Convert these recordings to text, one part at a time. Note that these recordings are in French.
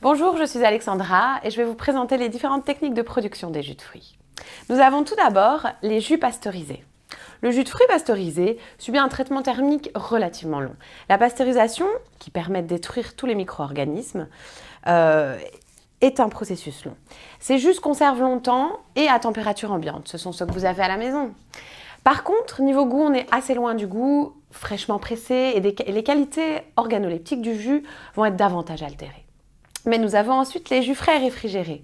Bonjour, je suis Alexandra et je vais vous présenter les différentes techniques de production des jus de fruits. Nous avons tout d'abord les jus pasteurisés. Le jus de fruits pasteurisé subit un traitement thermique relativement long. La pasteurisation, qui permet de détruire tous les micro-organismes, est un processus long. Ces jus se conservent longtemps et à température ambiante. Ce sont ceux que vous avez à la maison. Par contre, niveau goût, on est assez loin du goût fraîchement pressé et les qualités organoleptiques du jus vont être davantage altérées. Mais nous avons ensuite les jus frais réfrigérés.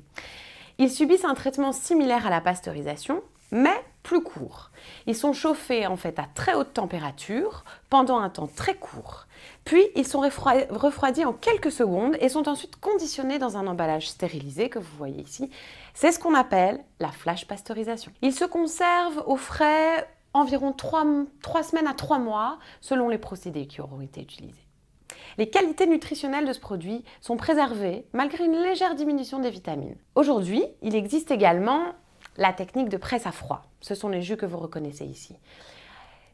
Ils subissent un traitement similaire à la pasteurisation, mais plus court. Ils sont chauffés en fait à très haute température pendant un temps très court. Puis ils sont refroidis en quelques secondes et sont ensuite conditionnés dans un emballage stérilisé que vous voyez ici. C'est ce qu'on appelle la flash pasteurisation. Ils se conservent au frais environ 3 semaines à 3 mois selon les procédés qui auront été utilisés. Les qualités nutritionnelles de ce produit sont préservées malgré une légère diminution des vitamines. Aujourd'hui, il existe également la technique de presse à froid. Ce sont les jus que vous reconnaissez ici.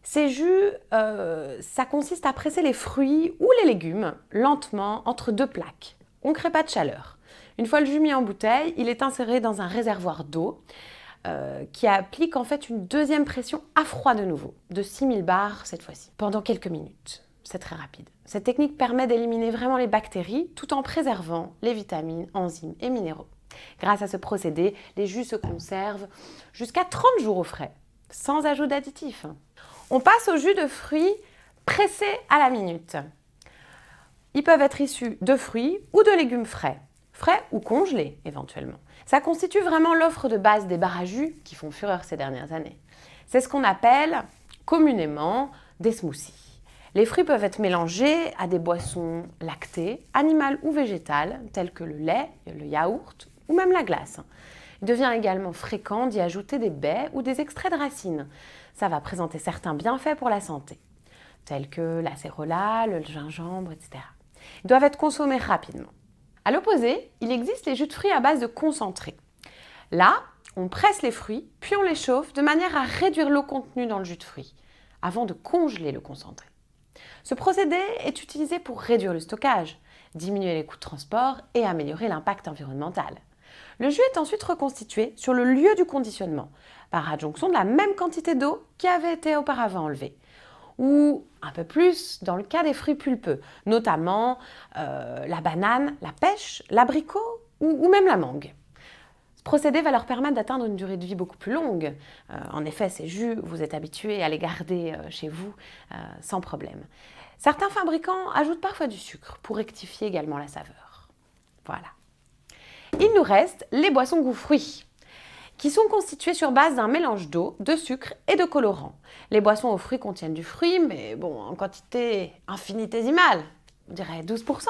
Ces jus, ça consiste à presser les fruits ou les légumes lentement entre deux plaques. On ne crée pas de chaleur. Une fois le jus mis en bouteille, il est inséré dans un réservoir d'eau qui applique en fait une deuxième pression à froid de nouveau, de 6000 bars cette fois-ci, pendant quelques minutes. C'est très rapide. Cette technique permet d'éliminer vraiment les bactéries tout en préservant les vitamines, enzymes et minéraux. Grâce à ce procédé, les jus se conservent jusqu'à 30 jours au frais, sans ajout d'additifs. On passe aux jus de fruits pressés à la minute. Ils peuvent être issus de fruits ou de légumes frais ou congelés éventuellement. Ça constitue vraiment l'offre de base des bars à jus qui font fureur ces dernières années. C'est ce qu'on appelle communément des smoothies. Les fruits peuvent être mélangés à des boissons lactées, animales ou végétales, telles que le lait, le yaourt ou même la glace. Il devient également fréquent d'y ajouter des baies ou des extraits de racines. Ça va présenter certains bienfaits pour la santé, tels que l'acérola, le gingembre, etc. Ils doivent être consommés rapidement. À l'opposé, il existe les jus de fruits à base de concentré. Là, on presse les fruits, puis on les chauffe de manière à réduire l'eau contenue dans le jus de fruits, avant de congeler le concentré. Ce procédé est utilisé pour réduire le stockage, diminuer les coûts de transport et améliorer l'impact environnemental. Le jus est ensuite reconstitué sur le lieu du conditionnement, par adjonction de la même quantité d'eau qui avait été auparavant enlevée, ou un peu plus dans le cas des fruits pulpeux, notamment la banane, la pêche, l'abricot ou même la mangue. Ce procédé va leur permettre d'atteindre une durée de vie beaucoup plus longue. En effet, ces jus, vous êtes habitués à les garder chez vous sans problème. Certains fabricants ajoutent parfois du sucre pour rectifier également la saveur. Voilà. Il nous reste les boissons goût fruits, qui sont constituées sur base d'un mélange d'eau, de sucre et de colorant. Les boissons aux fruits contiennent du fruit, mais bon, en quantité infinitésimale, on dirait 12%.